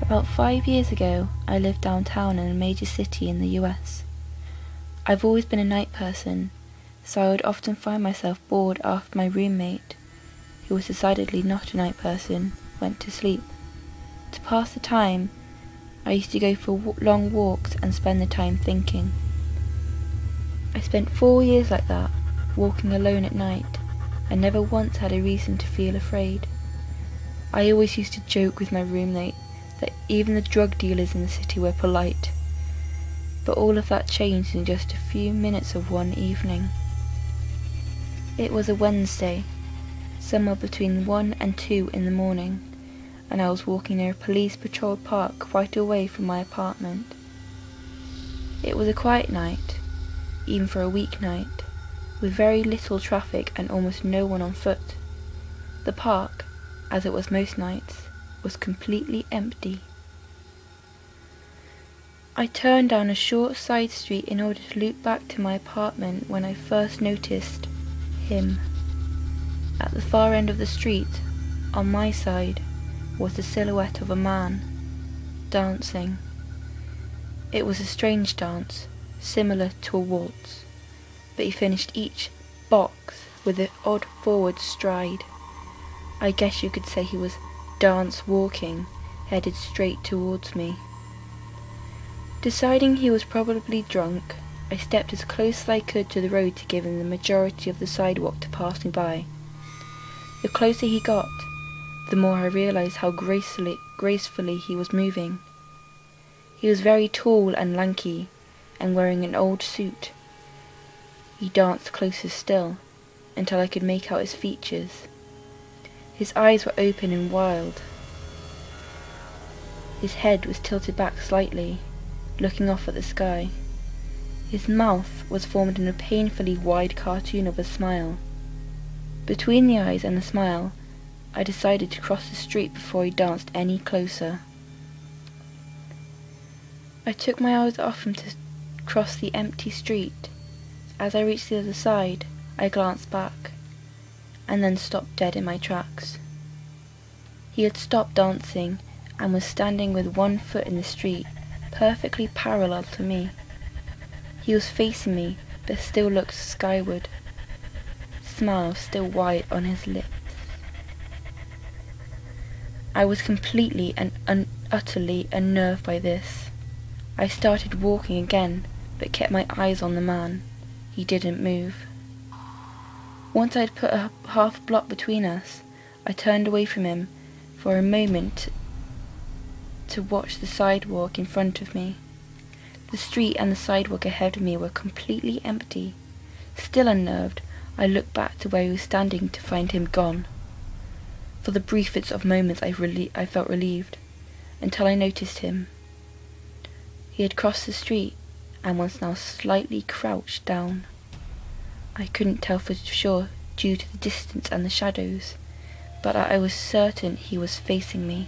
About 5 years ago, I lived downtown in a major city in the US. I've always been a night person, so I would often find myself bored after my roommate, who was decidedly not a night person, went to sleep. To pass the time, I used to go for long walks and spend the time thinking. I spent 4 years like that, walking alone at night, and never once had a reason to feel afraid. I always used to joke with my roommate that even the drug dealers in the city were polite. But all of that changed in just a few minutes of one evening. It was a Wednesday, somewhere between 1 and 2 in the morning, and I was walking near a police-patrolled park quite away from my apartment. It was a quiet night, even for a weeknight, with very little traffic and almost no one on foot. The park, as it was most nights, was completely empty. I turned down a short side street in order to loop back to my apartment when I first noticed him. At the far end of the street, on my side, was the silhouette of a man, dancing. It was a strange dance, similar to a waltz, but he finished each box with an odd forward stride. I guess you could say he was dance walking, headed straight towards me. Deciding he was probably drunk, I stepped as close as I could to the road to give him the majority of the sidewalk to pass me by. The closer he got, the more I realized how gracefully he was moving. He was very tall and lanky, and wearing an old suit. He danced closer still, until I could make out his features. His eyes were open and wild. His head was tilted back slightly, looking off at the sky. His mouth was formed in a painfully wide cartoon of a smile. Between the eyes and the smile, I decided to cross the street before he danced any closer. I took my eyes off him to cross the empty street. As I reached the other side, I glanced back, and then stopped dead in my tracks. He had stopped dancing and was standing with one foot in the street, perfectly parallel to me. He was facing me, but still looked skyward, smile still wide on his lips. I was completely and utterly unnerved by this. I started walking again, but kept my eyes on the man. He didn't move. Once I had put a half block between us, I turned away from him for a moment to watch the sidewalk in front of me. The street and the sidewalk ahead of me were completely empty. Still unnerved, I looked back to where he was standing to find him gone. For the briefest of moments I felt relieved, until I noticed him. He had crossed the street and was now slightly crouched down. I couldn't tell for sure due to the distance and the shadows, but I was certain he was facing me.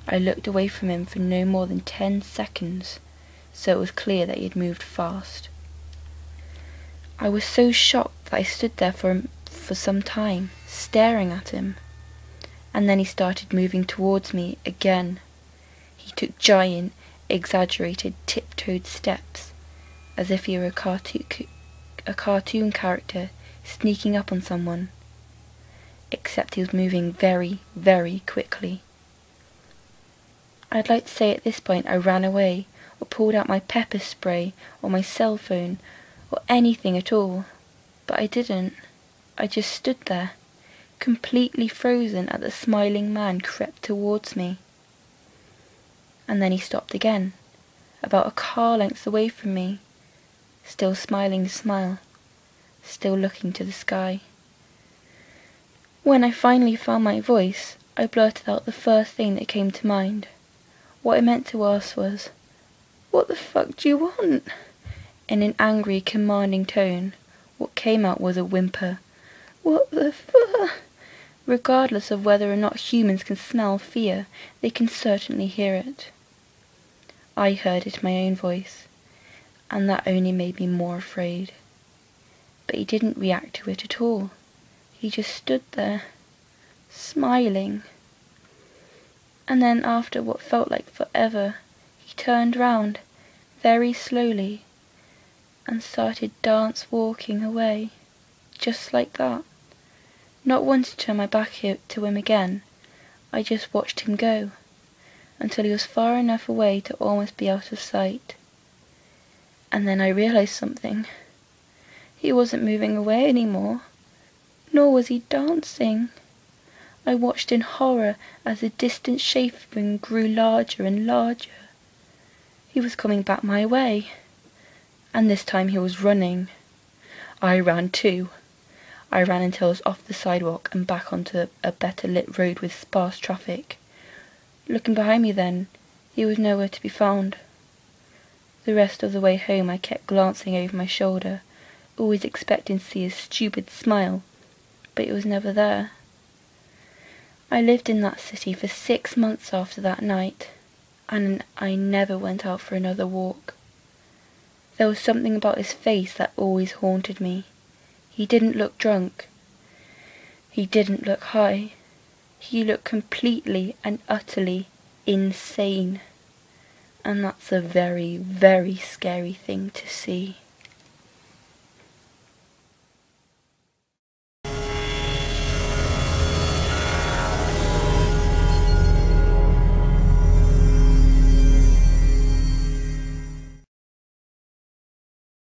I looked away from him for no more than 10 seconds, so it was clear that he had moved fast. I was so shocked that I stood there for some time, staring at him, and then he started moving towards me again. He took giant, exaggerated, tiptoed steps, as if he were a cartoon character sneaking up on someone, except he was moving very, very quickly. I'd like to say at this point I ran away, or pulled out my pepper spray, or my cell phone, or anything at all, but I didn't. I just stood there, completely frozen as the smiling man crept towards me. And then he stopped again, about a car length away from me, still smiling the smile, still looking to the sky. When I finally found my voice, I blurted out the first thing that came to mind. What I meant to ask was, "What the fuck do you want?" In an angry, commanding tone. What came out was a whimper. "What the fuck?" Regardless of whether or not humans can smell fear, they can certainly hear it. I heard it in my own voice, and that only made me more afraid. But he didn't react to it at all. He just stood there, smiling. And then after what felt like forever, he turned round, very slowly, and started dance walking away, just like that. Not wanting to turn my back to him again, I just watched him go, until he was far enough away to almost be out of sight. And then I realised something. He wasn't moving away anymore, nor was he dancing. I watched in horror as the distant shape of him grew larger and larger. He was coming back my way, and this time he was running. I ran too. I ran until I was off the sidewalk and back onto a better lit road with sparse traffic. Looking behind me then, he was nowhere to be found. The rest of the way home I kept glancing over my shoulder, always expecting to see his stupid smile, but it was never there. I lived in that city for 6 months after that night, and I never went out for another walk. There was something about his face that always haunted me. He didn't look drunk. He didn't look high. He looked completely and utterly insane. And that's a very, very scary thing to see.